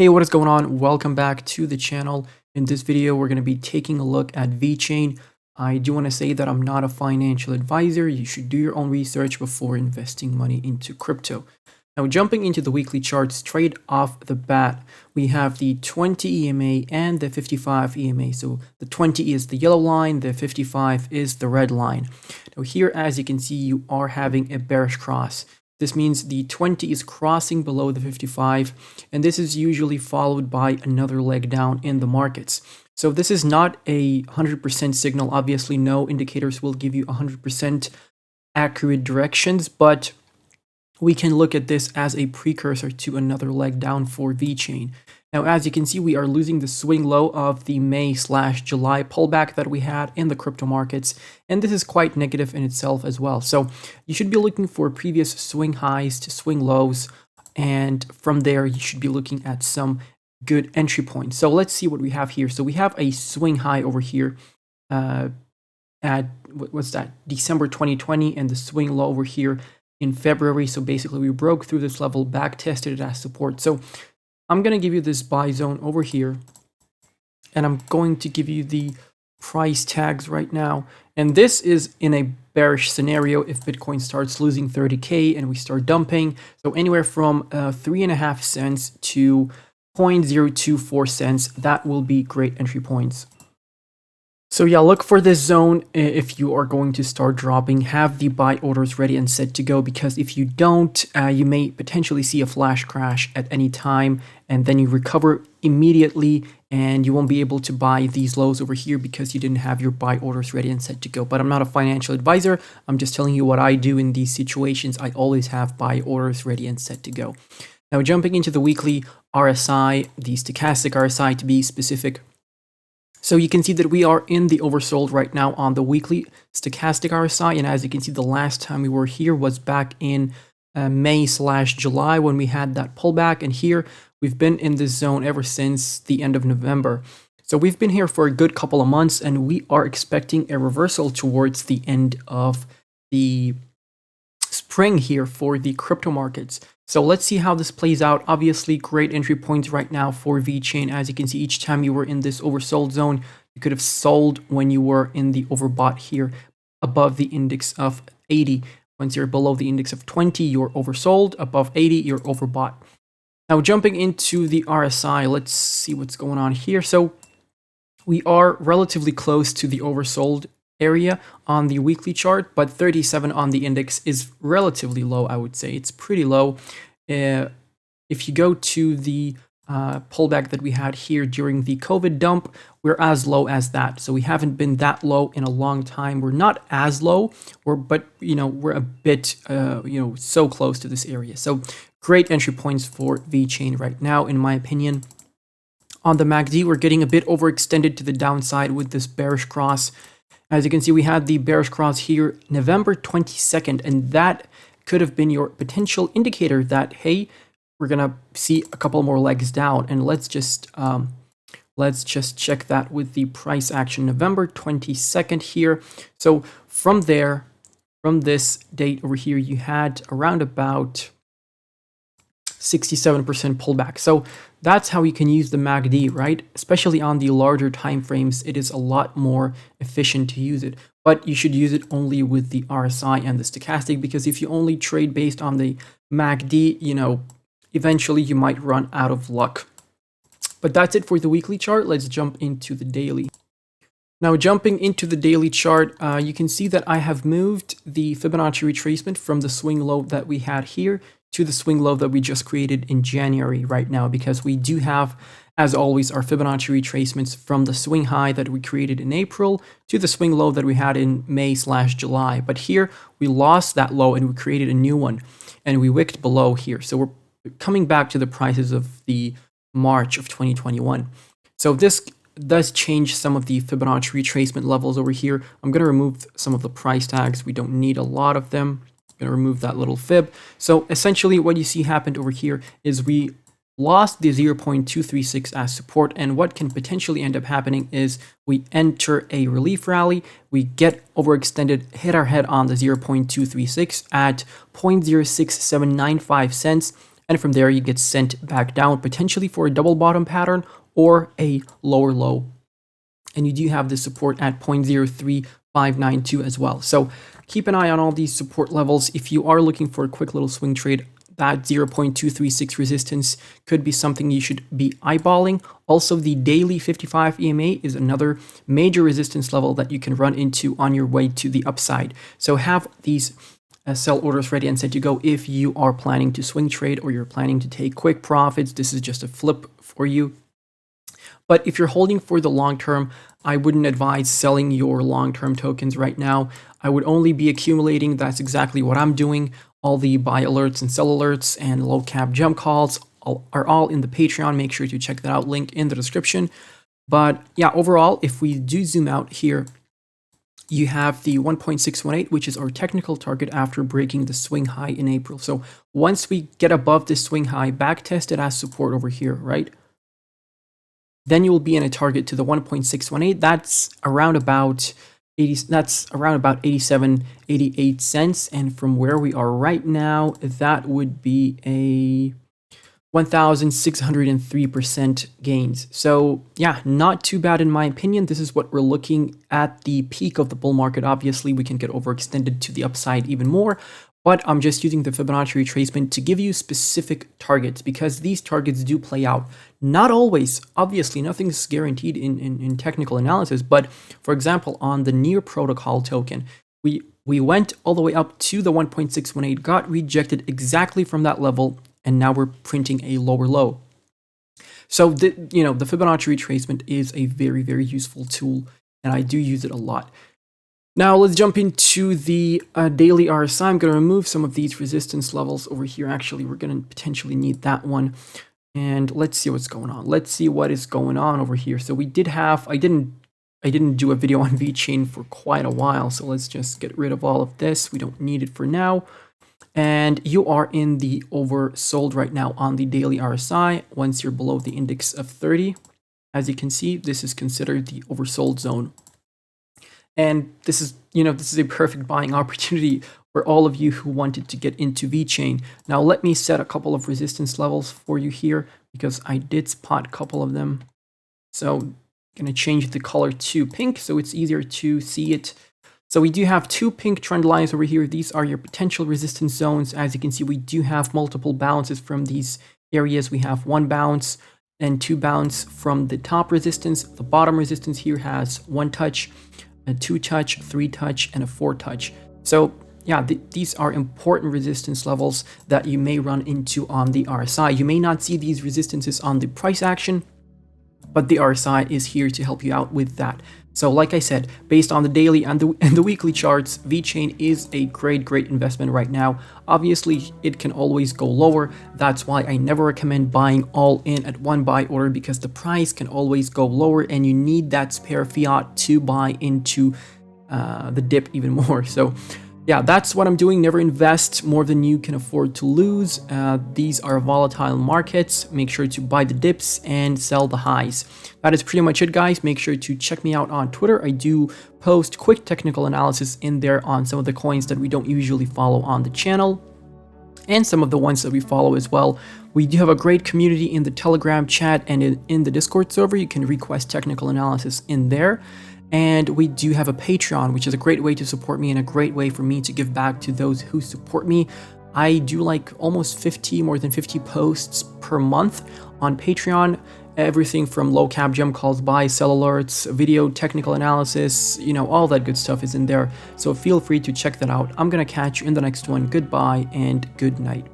Hey, what is going on? Welcome back to the channel. In this video, we're going to be taking a look at Vechain. I do want to say that I'm not a financial advisor. You should do your own research before investing money into crypto. Now, jumping into the weekly chart straight off the bat, we have the 20 EMA and the 55 EMA. So the 20 is the yellow line, the 55 is the red line. Now here, as you can see, you are having a bearish cross. This means the 20 is crossing below the 55, and this is usually followed by another leg down in the markets. So this is not a 100% signal. Obviously, no indicators will give you 100% accurate directions, but we can look at this as a precursor to another leg down for Vechain. Now, as you can see, we are losing the swing low of the May/July pullback that we had in the crypto markets, and this is quite negative in itself as well. So you should be looking for previous swing highs to swing lows, and from there, you should be looking at some good entry points. So let's see what we have here. So we have a swing high over here at, what's that, December 2020, and the swing low over here in February. So basically, we broke through this level, back tested it as support. So I'm going to give you this buy zone over here, and I'm going to give you the price tags right now. And this is in a bearish scenario if Bitcoin starts losing 30K and we start dumping. So anywhere from 3.5 cents to 0.024 cents, that will be great entry points. So yeah, look for this zone if you are going to start dropping. Have the buy orders ready and set to go, because if you don't, you may potentially see a flash crash at any time, and then you recover immediately and you won't be able to buy these lows over here because you didn't have your buy orders ready and set to go. But I'm not a financial advisor. I'm just telling you what I do in these situations. I always have buy orders ready and set to go. Now, jumping into the weekly RSI, the stochastic RSI to be specific. So you can see that we are in the oversold right now on the weekly stochastic RSI. And as you can see, the last time we were here was back in May/July when we had that pullback. And here we've been in this zone ever since the end of November. So we've been here for a good couple of months, and we are expecting a reversal towards the end of the spring here for the crypto markets. So let's see how this plays out. Obviously, great entry points right now for Vechain. As you can see, each time you were in this oversold zone, you could have sold when you were in the overbought here above the index of 80. Once you're below the index of 20, you're oversold. Above 80, you're overbought. Now, jumping into the RSI, let's see what's going on here. So we are relatively close to the oversold area on the weekly chart, but 37 on the index is relatively low. I would say it's pretty low. If you go to the pullback that we had here during the COVID dump, we're as low as that. So we haven't been that low in a long time. We're not as low, but we're a bit so close to this area. So great entry points for Vechain right now, in my opinion. On the MACD, we're getting a bit overextended to the downside with this bearish cross. As you can see, we had the bearish cross here November 22nd, and that could have been your potential indicator that, hey, we're gonna see a couple more legs down. And let's just check that with the price action November 22nd here. So from there, from this date over here, you had around about 67% pullback. So that's how you can use the MACD, right? Especially on the larger time frames, it is a lot more efficient to use it. But you should use it only with the RSI and the stochastic, because if you only trade based on the MACD, eventually you might run out of luck. But that's it for the weekly chart. Let's jump into the daily. Now, jumping into the daily chart, you can see that I have moved the Fibonacci retracement from the swing low that we had here to the swing low that we just created in January right now, because we do have, as always, our Fibonacci retracements from the swing high that we created in April to the swing low that we had in May/July. But here we lost that low and we created a new one, and we wicked below here. So we're coming back to the prices of the March of 2021. So this does change some of the Fibonacci retracement levels over here. I'm going to remove some of the price tags. We don't need a lot of them. I'm going to remove that little fib. So essentially what you see happened over here is we lost the 0.236 as support, and what can potentially end up happening is we enter a relief rally, we get overextended, hit our head on the 0.236 at 0.06795 cents, and from there you get sent back down, potentially for a double bottom pattern or a lower low. And you do have the support at 0.03592 as well. So keep an eye on all these support levels. If you are looking for a quick little swing trade, that 0.236 resistance could be something you should be eyeballing. Also, the daily 55 EMA is another major resistance level that you can run into on your way to the upside. So have these sell orders ready and set to go if you are planning to swing trade or you're planning to take quick profits. This is just a flip for you. But if you're holding for the long term, I wouldn't advise selling your long-term tokens right now. I would only be accumulating. That's exactly what I'm doing. All the buy alerts and sell alerts and low cap jump calls are all in the Patreon. Make sure to check that out, link in the description. But yeah, overall, if we do zoom out here, you have the 1.618, which is our technical target after breaking the swing high in April. So once we get above the swing high, back test it as support over here, right? Then you will be in a target to the 1.618. That's around about 87, 88 cents. And from where we are right now, that would be a 1,603% gains. So yeah, not too bad in my opinion. This is what we're looking at the peak of the bull market. Obviously, we can get overextended to the upside even more, but I'm just using the Fibonacci retracement to give you specific targets because these targets do play out. Not always, obviously, nothing's guaranteed in technical analysis, but for example, on the Near Protocol token, we went all the way up to the 1.618, got rejected exactly from that level, and now we're printing a lower low. So the Fibonacci retracement is a very, very useful tool, and I do use it a lot. Now let's jump into the daily RSI. I'm going to remove some of these resistance levels over here. Actually, we're going to potentially need that one. And let's see what's going on. Let's see what is going on over here. So we did have, I didn't do a video on Vechain for quite a while. So let's just get rid of all of this. We don't need it for now. And you are in the oversold right now on the daily RSI. Once you're below the index of 30, as you can see, this is considered the oversold zone. And this is a perfect buying opportunity for all of you who wanted to get into Vechain. Now let me set a couple of resistance levels for you here because I did spot a couple of them. So I'm going to change the color to pink so it's easier to see it. So we do have two pink trend lines over here. These are your potential resistance zones. As you can see, we do have multiple bounces from these areas. We have one bounce and two bounce from the top resistance. The bottom resistance here has one touch, a two touch, three touch, and a four touch. So yeah, these are important resistance levels that you may run into on the RSI. You may not see these resistances on the price action, but the RSI is here to help you out with that. So like I said, based on the daily and the weekly charts, Vechain is a great investment right now. Obviously, it can always go lower. That's why I never recommend buying all in at one buy order because the price can always go lower and you need that spare fiat to buy into the dip even more. So yeah, that's what I'm doing. Never invest more than you can afford to lose. These are volatile markets. Make sure to buy the dips and sell the highs. That is pretty much it, guys. Make sure to check me out on Twitter. I do post quick technical analysis in there on some of the coins that we don't usually follow on the channel and some of the ones that we follow as well. We do have a great community in the Telegram chat and in the Discord server. You can request technical analysis in there. And we do have a Patreon, which is a great way to support me and a great way for me to give back to those who support me. I do like almost more than 50 posts per month on Patreon. Everything from low cap jump calls, buy, sell alerts, video technical analysis, all that good stuff is in there. So feel free to check that out. I'm going to catch you in the next one. Goodbye and good night.